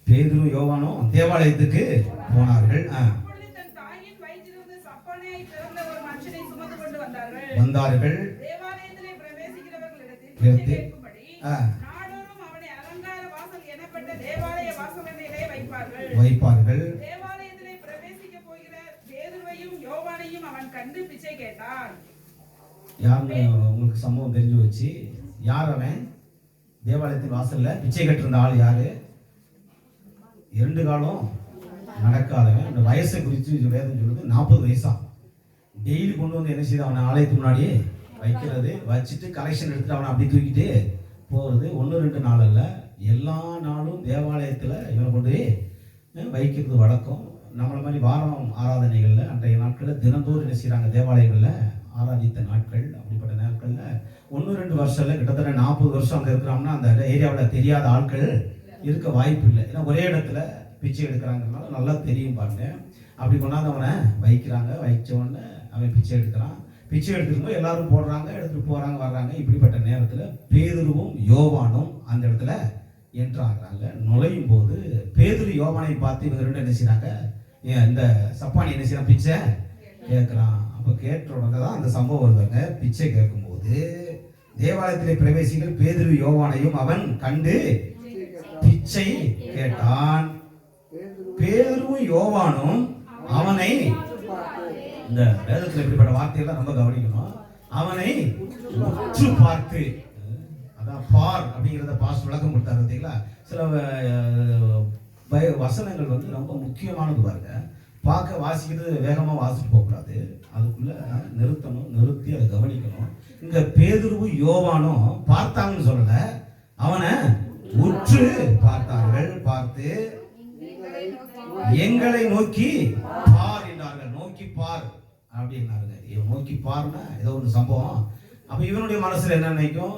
பேதுருவும் யோவானும் தேவாலயத்துக்கு போனார்கள். வந்தார்கள். வைப்பார்கள். தேவாலயத்திலே பிரவேசிக்க போகிற பேதுருவையும் யோவானையும் அவன் கண்டு பிச்சை கேட்டான். யாருன்னு உங்களுக்கு சம்பவம் தெரிஞ்சு வச்சு, யார் அவன்? தேவாலயத்தின் வாசல்ல பிச்சை கட்டிருந்த ஆள் யாரு? 2 காலம் நடக்காதவன். இந்த வயசை குறித்து வேதம் சொல்லுது 40 வயசா. டெய்லி கொண்டு வந்து என்ன செய்து அவனை ஆலயத்துக்கு முன்னாடி வைக்கிறது, வச்சுட்டு கலெக்ஷன் எடுத்துட்டு அவனை அப்படி தூக்கிட்டு போகிறது. 1-2 நாள் அல்ல, எல்லா நாளும் தேவாலயத்தில் இவனை கொண்டு வைக்கிறது வழக்கம். நம்மளை மாதிரி வாரம் ஆராதனைகளில் அன்றைய நாட்களில் தினந்தோறும் என்ன செய்கிறாங்க, தேவாலயங்களில் ஆராதித்த நாட்கள். அப்படிப்பட்ட நாட்களில் 1-2 வருஷம் இல்லை, கிட்டத்தட்ட 40 வருஷம் அங்கே இருக்கிறோம்னா அந்த ஏரியாவில் தெரியாத ஆட்கள் இருக்க வாய்ப்பு இல்லை. ஏன்னா ஒரே இடத்துல பிச்சை எடுக்கிறாங்கிறதுனால நல்லா தெரியும் பாருங்க. அப்படி கொண்டாந்து அவனை வைக்கிறாங்க. வைச்ச உடனே அவன் பிச்சை எடுக்கிறான். பிச்சை எடுத்துக்கும்போது எல்லாரும் போடுறாங்க, எடுத்துட்டு போறாங்க, வர்றாங்க. இப்படிப்பட்ட நேரத்தில் பேதுருவும் யோவானும் அந்த இடத்துல என்ட்ராகிறாங்க. நுழையும் போது பேதுரு யோவானை பார்த்து இவங்க 2 என்ன செய்யறாங்க, இந்த சப்பானி என்ன செய்யறான், பிச்சை கேட்கிறான். அப்போ கேட்ட உடனே தான் அந்த சம்பவம் வருவாங்க. பிச்சை கேட்கும்போது தேவாலயத்திலே பிரவேசிகள் பேதுரு யோவானையும் அவன் கண்டு பிச்சை கேட்டான். பேதுருவும் யோவானும் அவனை, இந்த வேதத்தில் இப்படிப்பட்ட வார்த்தையெல்லாம் ரொம்ப கவனிக்கணும், அவனை உற்று பார்த்து, அதான் பார் அப்படிங்கிறத பாஸ் விளக்கம் கொடுத்தாரு பார்த்தீங்களா. சில வசனங்கள் வந்து ரொம்ப முக்கியமானது பாருங்க. பார்க்க வாசிக்கிறது வேகமாக வாசிட்டு போகக்கூடாது, அதுக்குள்ள நிறுத்தணும், நிறுத்தி அதை கவனிக்கணும். இந்த பேதுருவும் யோவானும் பார்த்தாங்கன்னு சொல்லல, அவனை உற்று பார்த்தார்கள். பார்த்து எங்களை நோக்கி பார் என்றார்கள். நோக்கி பார் அப்படின்னாருங்க. இவன் நோக்கி பார்னா ஏதோ ஒரு சம்பவம். அப்ப இவனுடைய மனசுல என்ன நினைக்கும்,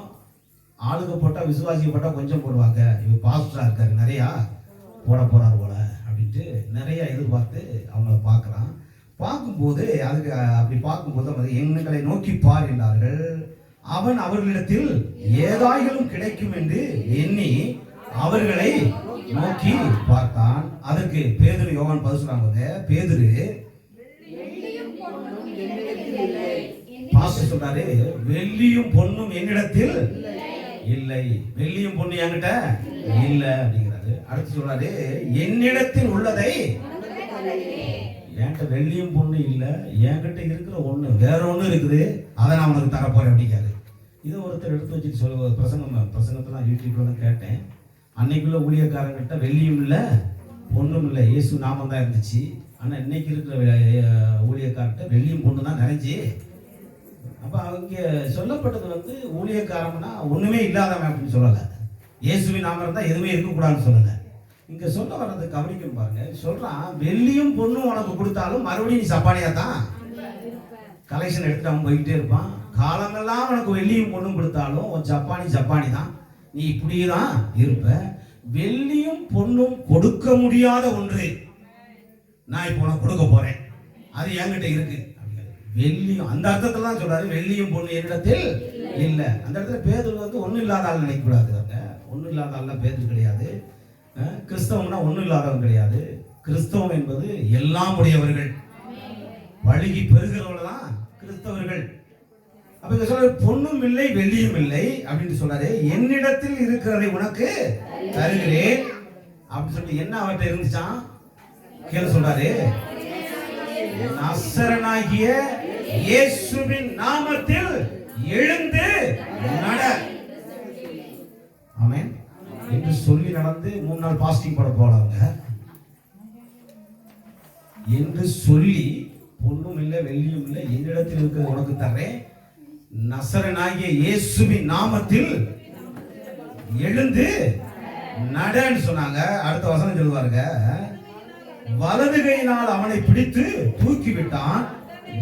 ஆளுக்கு போட்டா விசுவாசிக்கு போட்டா கொஞ்சம் போடுவாங்க, இவன் பாஸ்டரா இருக்காரு, நிறையா போட போறாரு போல அப்படின்ட்டு நிறைய எதிர்பார்த்து அவங்கள பார்க்கறான். பார்க்கும்போது அதுக்கு அப்படி பார்க்கும்போது எங்களை நோக்கி பார் என்றார்கள். அவன் அவர்களிடத்தில் ஏதாயிலும் கிடைக்கும் என்று எண்ணி அவர்களை நோக்கி பார்த்தான். அதற்கு பேதுரு யோவான் பதில் சொல்றாங்க. பேதுரு பாஸ்டர் சொல்றாரு, வெள்ளியும் பொன்னும் என்னிடத்தில் இல்லை, வெள்ளியும் பொண்ணு என்கிட்ட இல்லை அப்படிங்கிறாரு. அடுத்து சொல்றாரு, என்னிடத்தில் உள்ளதை, என்கிட்ட வெள்ளியும் பொண்ணு இல்லை, என்கிட்ட இருக்கிற ஒண்ணு வேற ஒண்ணு இருக்குது, அதை நான் உனக்கு தரப்போறேன் அப்படிங்காரு. இதை ஒருத்தர் எடுத்து வச்சுட்டு சொல்லுவார். பிரசங்கத்தெல்லாம் யூடியூப்ல தான் கேட்டேன். அன்னைக்குள்ள ஊழியக்காரங்கிட்ட வெள்ளியும் இல்லை பொண்ணும் இல்லை, இயேசு நாமம் தான் இருந்துச்சு. ஆனால் இன்னைக்கு இருக்கிற ஊழியக்காரர்கிட்ட வெள்ளியும் பொண்ணு தான் நிறைஞ்சி. அப்போ அவங்க சொல்லப்பட்டது வந்து ஊழியக்காரம்னா ஒன்றுமே இல்லாதவன் அப்படின்னு சொல்லலை, இயேசுவின் நாமம் இருந்தால் எதுவுமே இருக்கக்கூடாதுன்னு சொல்லலை. இங்கே சொல்ல வர்றது கவனிக்கணும் பாருங்க. சொல்கிறான், வெள்ளியும் பொண்ணும் உனக்கு கொடுத்தாலும் மறுபடியும் நீ சப்பானியா தான் கலெக்ஷன் எடுத்துட்டு அவன் போய்கிட்டே இருப்பான். காலமெல்லாம் உனக்கு வெள்ளியும் பொண்ணும் கொடுத்தாலும் உன் ஜப்பானி தான், நீ இப்படியே தான் இருப்ப. வெள்ளியும் பொண்ணும் கொடுக்க முடியாத ஒன்று நான் இப்போ உனக்கு கொடுக்க போறேன், அது என்கிட்ட இருக்கு. வெள்ளியும் அந்த அர்த்தத்துல தான் சொல்றாரு, வெள்ளியும் பொண்ணு என்னிடத்தில் இல்லை. அந்த இடத்துல பேதுரு வந்து ஒன்றும் இல்லாத ஆள் நினைக்க கூடாது. ஒன்றும் இல்லாத ஆள்லாம் பேதுரு கிடையாது. கிறிஸ்தவம்னா ஒன்றும் இல்லாதவன் கிடையாது. கிறிஸ்தவம் என்பது எல்லாம் உடையவர்கள், வழுகி பெறுகிறவர்கள் தான் கிறிஸ்தவர்கள். அப்ப இங்க சொல்ற பொண்ணும் இல்லை வெள்ளியும் இல்லை அப்படின்னு சொல்றாரு. என்னிடத்தில் இருக்கிறதை உனக்கு தருகிறேன் அப்படின்னு சொல்லி என்ன அவர்கிட்ட இருந்துச்சான் கேளு சொல்றாரு. நசரனாகிய இயேசுவின் நாமத்தில் எழுந்து நட, ஆமென் என்று சொல்லி நடந்து 3 நாள் பாஸ்டிங் போட போறாங்க என்று சொல்லி, பொண்ணும் இல்லை வெள்ளியும் இல்லை, என்னிடத்தில் இருக்கிறது உனக்கு தர்றேன், நசரனாகிய இயேசுவின் நாமத்தில் எழுந்து நடன்னு சொன்னாங்க. அடுத்த வசனம் சொல்லுவாருங்க, வலது கையினால் அவனை பிடித்து தூக்கி விட்டான்.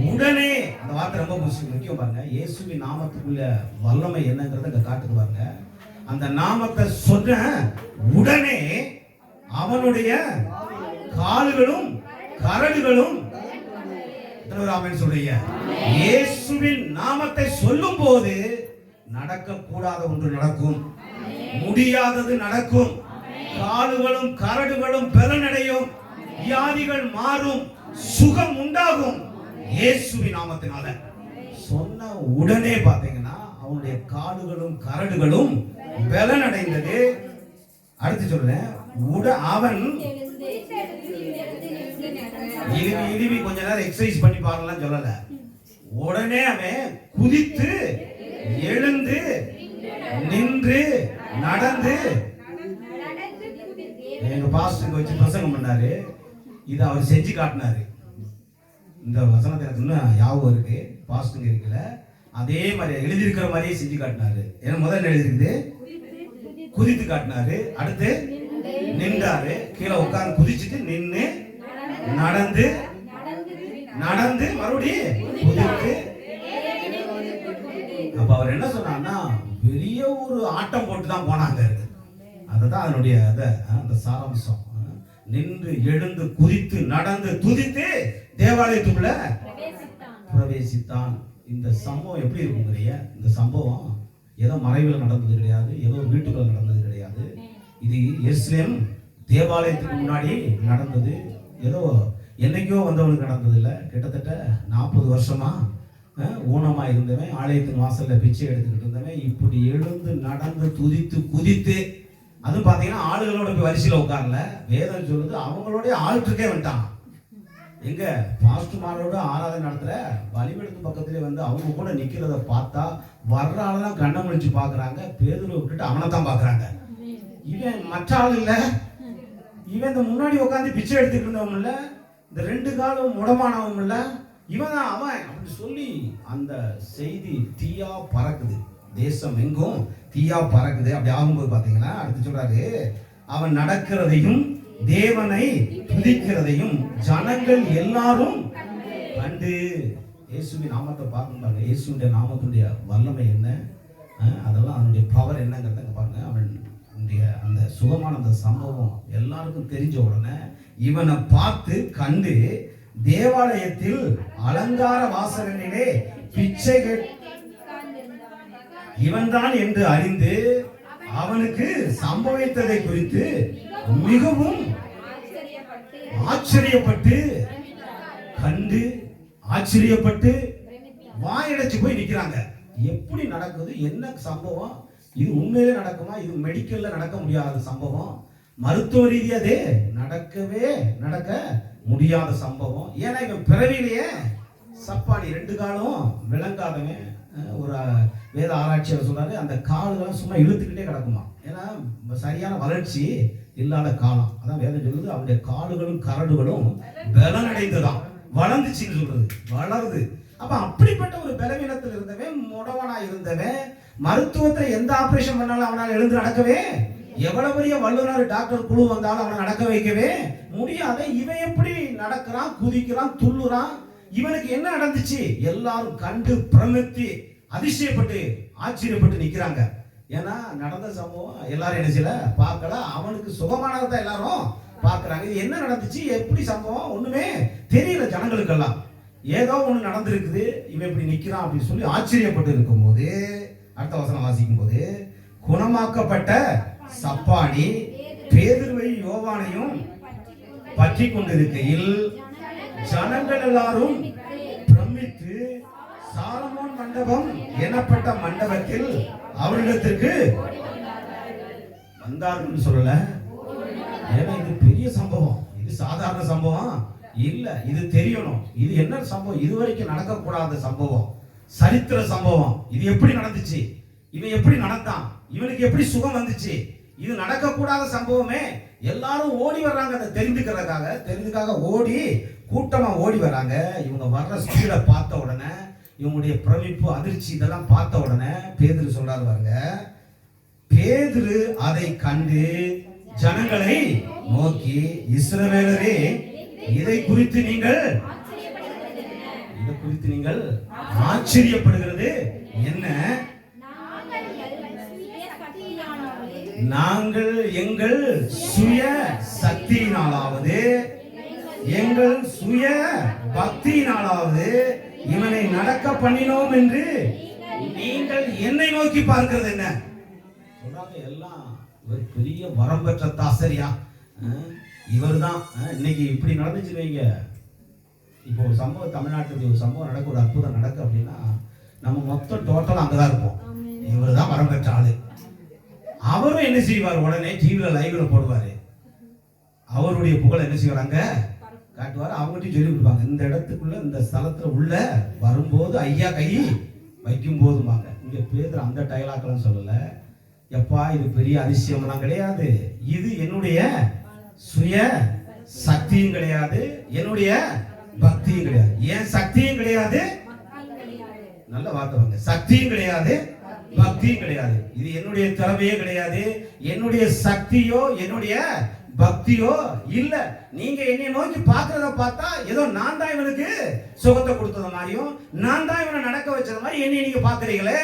உடனே, அந்த வார்த்தை ரொம்ப முக்கியம் பாருங்க, இயேசுவின் நாமத்துக்குள்ள வல்லமை என்னங்கிறத காட்டுது பாருங்க. அந்த நாமத்தை சொன்ன உடனே அவனுடைய கால்களும் கரடுகளும், சொல்றீங்க, இயேசுவின் நாமத்தை சொல்லும் போது நடக்கக்கூடாத ஒன்று நடக்கும், முடியாதது நடக்கும், கால்களும் கரடுகளும் பலனடையும், வியாதிகள் மாறும், சுகம் உண்டாகும். இயேசுவின் நாமத்தினால சொன்ன உடனே பாத்தீங்கன்னா அவனுடைய கால்களும் கரடுகளும் பலனடைந்தது. அடுத்து சொல்றேன், அவன் இழுவி கொஞ்ச நேரம் எக்ஸசைஸ் பண்ணி பாருலாம் சொல்லல. உடனே அவன் குதித்து எழுந்து நின்று நடந்து. எங்க பாஸ்டருக்கு வச்சு பிரசங்கம் பண்ணாரு. இதை அவர் செஞ்சு காட்டினாரு. இந்த வசனத்தை எனக்கு இன்னும் ஞாபகம் இருக்கு. பாஸ்டருங்க இருக்குல்ல, அதே மாதிரி எழுதியிருக்கிற மாதிரியே செஞ்சு காட்டினாரு. ஏன்னா முதல்ல எழுதிருக்குது குதித்து காட்டினாரு, அடுத்து நின்றாரு, கீழே உட்கார்ந்து குதிச்சுட்டு நின்று நடந்து நடந்து மறுபடியும் குதித்து. அப்ப அவர் என்ன சொன்னார்னா பெரிய ஒரு ஆட்டம் போட்டு தான் போனாங்க. அதுதான் அதனுடைய அந்த சாராம்சம். நின்று எழுந்து குதித்து நடந்து துதித்து தேவாலயத்துக்குள்ள பிரவேசித்தான். இந்த சம்பவம் எப்படி இருக்குங்கிறிய? இந்த சம்பவம் ஏதோ மறைவில் நடந்தது கிடையாது, ஏதோ வீட்டுக்குள்ள நடந்தது கிடையாது. இது எருசலேம் தேவாலயத்துக்கு முன்னாடி நடந்தது. ஏதோ என்னைக்கோ வந்தவனுக்கு நடந்தது இல்லை. கிட்டத்தட்ட 40 வருஷமா ஊனமா இருந்தவன், ஆலயத்தின் வாசல்ல பிச்சை எடுத்துக்கிட்டு இருந்தவன், இப்படி எழுந்து நடந்து துதித்து குதித்து. அதுவும் பாத்தீங்கன்னா ஆளுகளோட போய் வரிசையில உட்காரல. வேதம் சொல்லுது அவங்களோட ஆள்கிட்டே வந்துட்டான். எங்க பாஸ்டர்மாரோட ஆராதனை நடத்துற பலிபீடத்து பக்கத்திலே வந்து அவங்க கூட நிக்கிறத பார்த்தா வர்ற ஆளெல்லாம் கண்ணை முடிச்சு பாக்குறாங்க. பேதுருவை விட்டுட்டு அவனை தான் பாக்குறாங்க. இவன் மற்ற ஆள் இல்ல, இவன் இந்த முன்னாடி உட்காந்து பிச்சை எடுத்துட்டு இருந்தவன் இல்ல, இந்த 2 காலும் முடமானவன் இல்ல, இவன் தான் அவன் அப்படின்னு சொல்லி அந்த செய்தி தீயா பறக்குது. தேசம் எங்கும் தீயா பறக்குது. அப்படி ஆகும்போது பாத்தீங்கன்னா அடுத்து சொல்றாரு, அவன் நடக்கிறதையும் தேவனை துதிக்கிறதையும் ஜனங்கள் எல்லாரும் கண்டு. இயேசுவின் நாமத்தை பார்க்கணும். இயேசுடைய நாமத்துடைய வல்லமை என்ன, அதெல்லாம் அதனுடைய பவர் என்னங்கிறத பாருங்க. அவனுடைய அந்த சுகமான அந்த சம்பவம் எல்லாருக்கும் தெரிஞ்ச உடனே இவனை பார்த்து கண்டு தேவாலயத்தில் அலங்கார வாசலிலே பிச்சை இவன்தான் என்று அறிந்து அவனுக்கு சம்பவித்ததை குறித்து மிகவும் ஆச்சரியப்பட்டு கண்டு ஆச்சரியப்பட்டு வாயடைச்சு போய் நிக்கிறாங்க. எப்படி நடக்குது, என்ன சம்பவம், இது உண்மையிலே நடக்குமா? இது மெடிக்கல்ல நடக்க முடியாத சம்பவம், மருத்துவ ரீதியாதே நடக்க முடியாத சம்பவம். ஏன்னா இவன் பிறவிலேயே சப்பாடி 2 காலும் விளங்காதவன். ஒரு வேத ஆராய்ச்சியாளர் சொல்றாரு, அந்த கால்கள் சும்மா இழுத்துக்கிட்டே கிடக்குமா. ஏன்னா சரியான வளர்ச்சி இல்லாத காலம். அதான் வேதம் சொல்லுது அவனுடைய கால்களும் கரடுகளும் பலனடைந்துதான் வளர்ந்துச்சுன்னு சொல்றது, வளருது. அப்ப அப்படிப்பட்ட ஒரு பலவீனத்தில் இருந்தவன், முடவனா இருந்தவன், மருத்துவத்தை எந்த ஆபரேஷன் பண்ணாலும் அவனால் எழுந்து நடக்கவே, எவ்வளவு பெரிய வல்லுநர் டாக்டர் குழு வந்தாலும் அவனை நடக்க வைக்கவே முடியாத இவன் எப்படி நடக்கிறான், குதிக்கிறான், துள்ளுறான். இவனுக்கு என்ன நடந்துச்சு? எல்லாரும் கண்டு பிரமித்து அதிசயப்பட்டு ஆச்சரியப்பட்டு நிக்கிறாங்க. ஏன்னா நடந்த சம்பவம் எல்லாரும் என்ன செய்யல, பார்க்கல. அவனுக்கு சுகமானதான் எல்லாரும் பார்க்கறாங்க. இது என்ன நடந்துச்சு, எப்படி சம்பவம் ஒண்ணுமே தெரியல ஜனங்களுக்கெல்லாம். ஏதோ ஒண்ணு நடந்திருக்குது, இவன் இப்படி நிக்கிறான் அப்படின்னு சொல்லி ஆச்சரியப்பட்டு இருக்கும் போது அடுத்த வசனம் வாசிக்கும் போது, குணமாக்கப்பட்ட சப்பானி பேதுருவை யோவானையும் பற்றி கொண்டிருக்கையில் ஜனங்கள் எல்லாரும் பிரமித்து சாலமோன் மண்டபம் எனப்பட்ட மண்டபத்தில் அவரிடத்திற்கு வந்தார்கள் சொல்லல. ஏன்னா இது பெரிய சம்பவம், இது சாதாரண சம்பவம் இல்ல. இது தெரியணும், இது என்ன சம்பவம், இதுவரைக்கும் நடக்கக்கூடாத சம்பவம், சரித்திர சம்பவம். இது எப்படி நடந்துச்சு, இவன் எப்படி நடந்தான், இவனுக்கு எப்படி சுகம் வந்துச்சு, இது நடக்கக்கூடாத சம்பவமே. எல்லாரும் ஓடி வர்றாங்க அதை தெரிந்துக்காக ஓடி கூட்டமா ஓடி வராங்க. இவங்க வர்ற ஸ்பீடை பார்த்த உடனே, இவங்களுடைய பிரமிப்பு அதிர்ச்சி இதெல்லாம் பார்த்த உடனே பேதுரு சொல்றாரு பாருங்க, பேதுரு அதை கண்டு ஜனங்களை நோக்கி, இஸ்ரவேலரே இதை குறித்து நீங்கள் ஆச்சரியப்படுகிறது என்ன? நாங்கள் எங்கள் சுய சக்தியினாலாவது எங்கள் சுய பக்தியினாலாவது இவனை நடக்க பண்ணினோம் என்று நீங்கள் என்னை நோக்கி பார்க்கிறது என்ன? சொல்றாங்க எல்லாம் ஒரு பெரிய வரம் பெற்ற தாசரியா இவர் தான். இன்னைக்கு இப்படி நடந்துச்சு வைங்க. இப்போ ஒரு சம்பவம் தமிழ்நாட்டுடைய ஒரு சம்பவம் நடக்க, ஒரு அற்புதம் நடக்க அப்படின்னா நம்ம மொத்தம் டோட்டலா அங்கதான் இருப்போம். இவர் தான் வரம் பெற்ற ஆளு. அவரும் என்ன செய்வார், உடனே டிவில லைவ்ல போடுவாரு. அவருடைய புகழை என்ன செய்வாங்க காட்டுவார். அவங்ககிட்டயும் சொல்லி கொடுப்பாங்க, இந்த இடத்துக்குள்ள இந்த ஸ்தலத்துல உள்ள வரும்போது ஐயா கை வைக்கும் போதுமாங்க. இங்க பேதுரு அந்த டைலாக்லாம் சொல்லல, எப்பா இது பெரிய அதிசயம்லாம் கிடையாது, இது என்னுடைய சுய சக்தியும் கிடையாது, என்னுடைய பக்தியும் கிடையாது, ஏன் சக்தியும் கிடையாது, நல்ல வார்த்தை வாங்க, சக்தியும் கிடையாது பக்தியும் கிடையாது, இது என்னுடைய திறமையே கிடையாது, என்னுடைய சக்தியோ என்னுடைய பக்தியோ இல்ல. நீங்க என்னை நோக்கி பாக்குறத பார்த்தா ஏதோ நான் தான் இவனுக்கு சுகத்தை கொடுத்தது மாதிரியும் நான் தான் இவனை நடக்க வச்சது மாதிரி என்னை நீங்க பாக்குறீங்களே.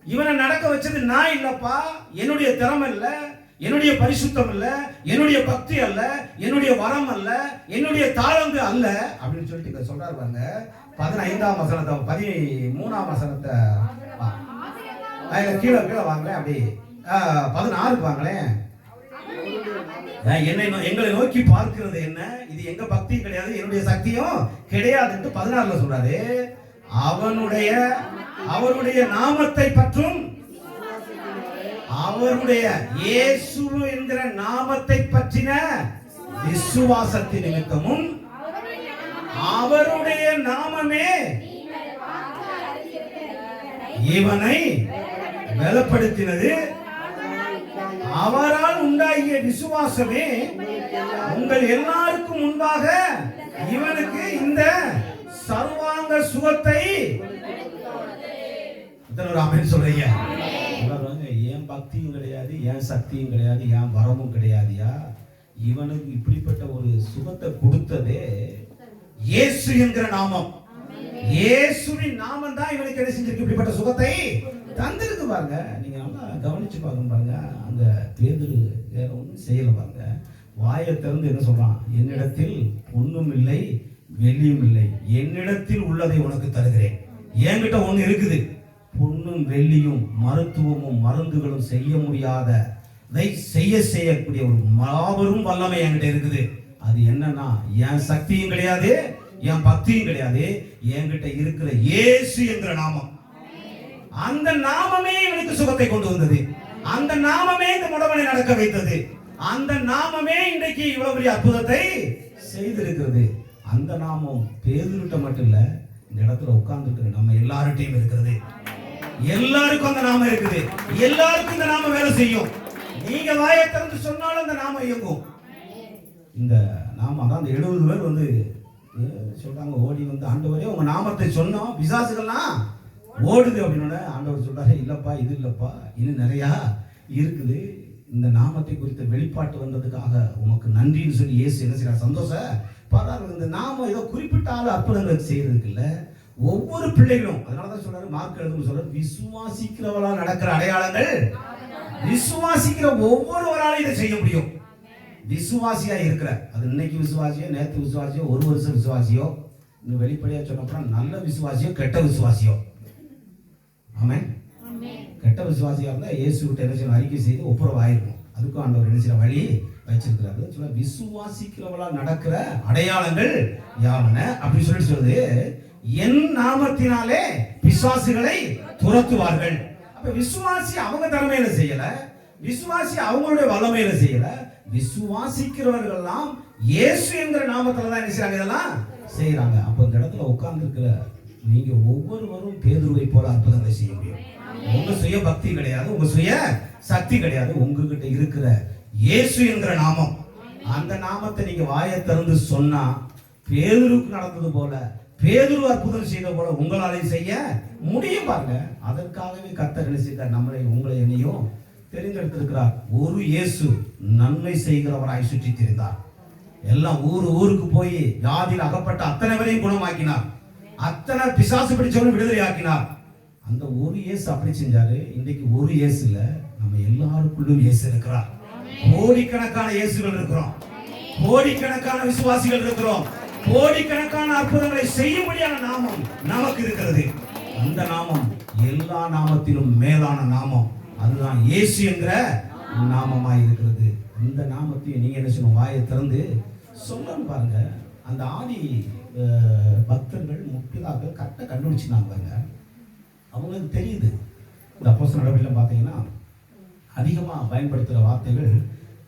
இவனை நடக்க வச்சது நான் இல்லப்பா, என்னுடைய திறமை இல்ல, என்னுடைய பரிசுத்தம் இல்ல, என்னுடைய பக்தி அல்ல, என்னுடைய வரம் அல்ல, என்னுடைய தாளந்து அல்ல அப்படின்னு சொல்லிட்டு சொல்றாரு பாருங்க. 15ஆம் வசனத்தை 13ஆம் வசனத்தை கீழே கீழே வாங்களேன், அப்படி 16க்கு வாங்களேன். எங்களை நோக்கி பார்க்கிறது என்ன, இது எங்க பக்தியும் கிடையாது, என்னுடைய சக்தியும் கிடையாது 16ல சொல்றாரு. அவருடைய நாமத்தை பற்றும் அவருடைய இயேசு என்கிற நாமத்தை பற்றின விசுவாசத்தின் நிமித்தமும் அவருடைய நாமமே இவனை பலப்படுத்தினது, அவரால் உண்டாகிய விசுவாசமே உங்கள் எல்லாருக்கும் முன்பாக இவனுக்கு இந்த சர்வாங்க சுகத்தை சொல்றீங்க. ஏன் பக்தியும் கிடையாது, ஏன் சக்தியும் கிடையாது, ஏன் வரமும் கிடையாதுயா, இவனுக்கு இப்படிப்பட்ட ஒரு சுகத்தை கொடுத்ததே இயேசு என்கிற நாமம். இயேசுவின் நாமம் தான் இவனுக்கு என்ன செஞ்சிருக்கு, இப்படிப்பட்ட சுகத்தை தந்திருக்கு பாருங்க. நீங்க நல்லா கவனிச்சு பார்க்கணும் பாருங்க. அந்த பேதுரு வேற ஒன்றும் செய்யல பாருங்க, வாயை திறந்து என்ன சொல்றான், என்னிடத்தில் ஒன்றும் இல்லை வெள்ளியும் இல்லை, என்னிடத்தில் உள்ளதை உனக்கு தருகிறேன். என்கிட்ட ஒண்ணு இருக்குது, பொன்னும் வெள்ளியும் மருத்துவமும் மருந்துகளும் செய்ய முடியாததை செய்யக்கூடிய ஒரு மாபெரும் வல்லமை என்கிட்ட இருக்குது. அது என்னன்னா என் சக்தியும் கிடையாது, என் பக்தியும் கிடையாது, என்கிட்ட இருக்கிற இயேசு என்கிற நாமம். அந்த நாமமே இவனுக்கு சுகத்தை கொண்டு வந்தது, அந்த நாமமே இந்த முடவனை நடக்க வைத்தது, அந்த நாமமே இன்றைக்கு இவ்வளவு பெரிய அற்புதத்தை செய்திருக்கிறது. அந்த நாமம் பேதுருட்ட மட்டும் இல்ல, இந்த இடத்துல உட்கார்ந்து இருக்கிற நம்ம எல்லார்ட்டையும் இருக்கிறது. எல்லாருக்கும் அந்த நாமம் இருக்குது, எல்லாருக்கும் இந்த நாமம் வேலை செய்யும். நீங்க வாயை திறந்து சொன்னாலும் அந்த நாமம் இயங்கும். இந்த நாமம் தான் அந்த 70 பேர் வந்து சொல்றாங்க, ஓடி வந்து ஆண்டவரே உங்க நாமத்தை சொன்னோம் பிசாசுகள்லாம் ஓடுது அப்படின்னு. ஆண்டவர் சொல்றாரு, இல்லப்பா இது இல்லப்பா, இன்னும் நிறையா இருக்குது, இந்த நாமத்தை குறித்த வெளிப்பாட்டு வந்ததுக்காக உமக்கு நன்றின்னு சொல்லி இயேசு என்ன செய்யறார், சந்தோஷ பரவாயில்ல. இந்த நாமம் ஏதோ குறிப்பிட்ட ஆள் அற்புதங்கள் செய்யறதுக்கு இல்ல, ஒவ்வொரு பிள்ளைகளும். அதனாலதான் சொல்றாரு, மார்க் எழுதும் சொல்றாரு, விசுவாசிக்கிறவளா நடக்கிற அடையாளங்கள், விசுவாசிக்கிற ஒவ்வொருவராலும் இதை செய்ய முடியும். விசுவாசியா இருக்கிற, அது இன்னைக்கு விசுவாசியோ, நேற்று விசுவாசியோ, ஒரு வருஷம் விசுவாசியோ, இன்னும் வெளிப்படையா சொன்னப்ப நல்ல விசுவாசியோ கெட்ட விசுவாசியோ, ஆமென். கெட்ட விசுவாசியா இருந்தா இயேசு விட்டு என்ன செய்யணும், அறிக்கை செய்து ஒப்புரவு ஆயிருக்கும். அதுக்கும் ஆண்டவர் என்ன செய்யற வழி வச்சிருக்கிறாரு. சொல்ல விசுவாசிக்கிறவளா நடக்கிற அடையாளங்கள் யாவன அப்படி சொல்லிட்டு சொல்லுது, என் நாமத்தினாலே பிசாசுகளை துரத்துவார்கள். அப்ப விசுவாசி அவங்க திறமையில செய்யல, விசுவாசி அவங்களுடைய வல்லமையில செய்யல, விசுவாசிக்கிறவர்கள் எல்லாம் இயேசு என்கிற நாமத்துல தான் என்ன செய்றாங்க, இதெல்லாம் செய்யறாங்க. அப்ப இந்த இடத்துல உட்கார்ந்து இருக்கிற நீங்க ஒவ்வொருவரும் பேதுருவை போல அற்புதங்களை செய்ய முடியும். உங்க சுய பக்தி கிடையாது, உங்க சுய சக்தி கிடையாது, உங்ககிட்ட இருக்கிற இயேசு என்கிற நாமம். அந்த நாமத்தை நீங்க வாயை திறந்து சொன்னா பேதுருக்கு நடந்தது போல, பேதுரு அற்புதம் செய்த போல உங்களாலையும் செய்ய முடியும் பாருங்க. அதற்காகவே கர்த்தர் நினைச்சிருக்கார், நம்மளை உங்களை என்னையும் தெரிந்தெடுத்திருக்கிறார். ஒரு இயேசு நன்மை செய்கிறவராய் சுற்றி திரிந்தார். எல்லாம் ஊருக்கு போய் வியாதியில் அகப்பட்ட அத்தனை பேரையும் குணமாக்கினார், அத்தனை பிசாசு பிடிச்சவனும் விடுதலை ஆக்கினார். அந்த ஒரு இயேசு அப்படி செஞ்சாரு. இன்றைக்கு ஒரு இயேசு இல்ல, நம்ம எல்லாருக்குள்ளும் இயேசு இருக்கிறார். கோடிக்கணக்கான இயேசுகள் இருக்கிறோம், கோடிக்கணக்கான விசுவாசிகள் இருக்கிறோம், கோடிக்கணக்கான அற்புதங்களை செய்யும்படியான நாமம் நமக்கு இருக்கிறது. அந்த நாமம் எல்லா நாமத்திலும் மேலான நாமம், அதுதான் இயேசு என்கிற நாமமாய் இருக்கிறது. இந்த நாமத்தையும் நீங்க என்ன செய்யணும், வாயை திறந்து சொல்லணும் பாருங்க. அந்த ஆதி பக்தர்கள் முக்கியதாக கரெக்டாக கண்டுபிடிச்சினாங்க பாருங்க. அவங்களுக்கு தெரியுது. இந்த அப்போஸ்தலர் நடவடிக்கையில் பார்த்தீங்கன்னா அதிகமாக பயன்படுத்துகிற வார்த்தைகள்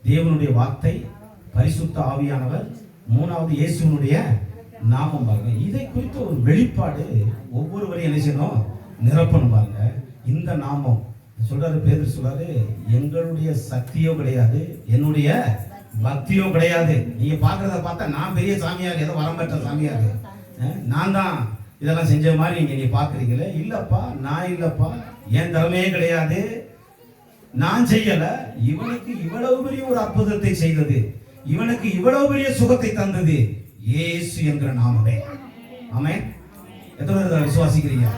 தேவனுடைய வார்த்தை, பரிசுத்த ஆவியானவர், மூணாவது இயேசுவினுடைய நாமம் பாருங்க. இதை குறித்த ஒரு வெளிப்பாடு ஒவ்வொருவரையும் என்ன செய்யணும், நிரப்பணும் பாருங்க. இந்த நாமம் சொல்றாரு, பேதுரு சொல்றாரு, எங்களுடைய சக்தியோ கிடையாது, என்னுடைய பக்தியோ கிடையாது. நீங்க பாக்குறத பார்த்தா நான் பெரிய சாமியார், ஏதோ வரம் பெற்ற சாமியார், நான் தான் இதெல்லாம் செஞ்ச மாதிரி நீங்க பாக்குறீங்களே. இல்லப்பா, நான் இல்லப்பா, என் திறமையே கிடையாது, நான் செய்யல. இவனுக்கு இவ்வளவு பெரிய ஒரு அற்புதத்தை செய்தது, இவனுக்கு இவ்வளவு பெரிய சுகத்தை தந்தது இயேசு என்கிற நாமமே. ஆமென். எத்தனை பேர் விசுவாசிக்கிறீங்க?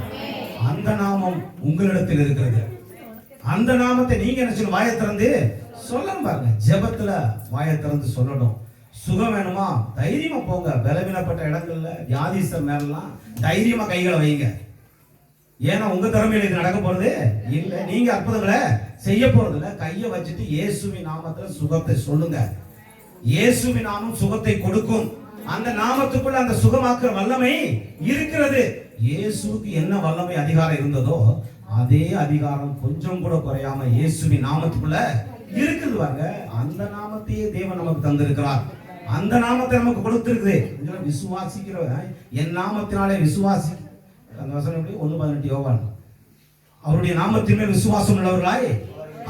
அந்த நாமம் உங்களிடத்தில் இருக்கிறது. அந்த நாமத்தை நீங்க என்ன செய்யணும், வாயை திறந்து சொல்லணும் பாருங்க. ஜெபத்துல வாயை திறந்து சொல்லணும். சுகம் வேணுமா, தைரியமா போங்க. பலவீனப்பட்ட இடங்கள்ல வியாதிஸ்தர் மேலாம் தைரியமா கைகளை வைங்க. ஏன்னா உங்க திறமையில இது நடக்க போறது இல்ல, நீங்க அற்புதங்களை செய்ய போறது இல்ல. கையை வச்சுட்டு இயேசுவின் நாமத்துல சுகத்தை சொல்லுங்க. இயேசுவின் நாமம் சுகத்தை கொடுக்கும். அந்த நாமத்துக்குள்ள அந்த சுகமாக்குற வல்லமை இருக்கிறது. இயேசுவுக்கு என்ன வல்லமை அதிகாரம் இருந்ததோ அதே அதிகாரம் கொஞ்சம் கூட குறையாம இயேசுவின் நாமத்துக்குள்ள இருக்குது பாருங்க. அந்த நாமத்தையே தேவன் நமக்கு தந்திருக்கிறார். அந்த நாமத்தை நமக்கு கொடுத்திருக்குது. விசுவாசிக்கிற என் நாமத்தினாலே விசுவாசி, அந்த வசனம் எப்படி 1:18 யோவான், அவருடைய நாமத்தின் மேல் விசுவாசம் உள்ளவர்களாய்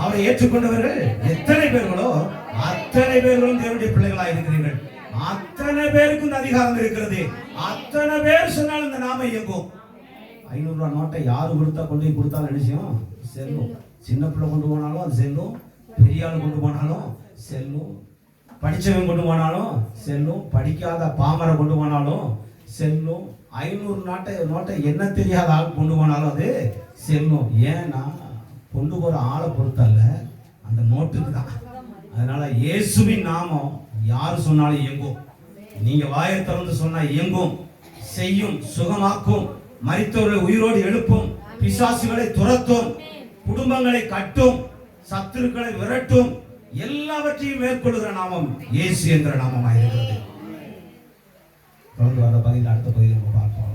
அவரை ஏற்றுக்கொண்டவர்கள் எத்தனை பேர்களோ அத்தனை பேர்களும் தேவனுடைய பிள்ளைகளாய் இருக்கிறீர்கள். அத்தனை பேருக்கு இந்த அதிகாரம் இருக்கிறது. அத்தனை பேர் சொன்னாலும் இந்த நாமம் இயங்கும். 500 ரூபாய் நோட்டை யாரு கொடுத்தா கொண்டு போய் கொடுத்தாலும் நினைச்சோம் செல்லும். சின்ன பிள்ளை கொண்டு போனாலும் அது செல்லும், பெரிய ஆள் கொண்டு போனாலும் செல்லும், படிச்சவன் கொண்டு போனாலும் செல்லும், படிக்காத பாமரை கொண்டு போனாலும் செல்லும். 500 நோட்டை என்ன தெரியாத ஆள் கொண்டு போனாலும் அது செல்லும். ஏன்னா கொண்டு போற ஆளை பொறுத்தல்ல, அந்த நோட்டுக்கு தான். அதனால இயேசுவின் நாமம் யாரு சொன்னாலும் இயங்கும். நீங்க வாயை திறந்து சொன்னா இயங்கும், செய்யும், சுகமாக்கும், மரித்தவர்களை உயிரோடு எழுப்பும், பிசாசுகளை துரத்தும், குடும்பங்களை கட்டும், சத்துருக்களை விரட்டும், எல்லாவற்றையும் மேற்கொள்கிற நாமம் இயேசு என்கிற நாமமாக இருக்கிறது. தொடர்ந்து வர பகுதியில் அடுத்த பகுதியில் நம்ம பார்ப்போம்.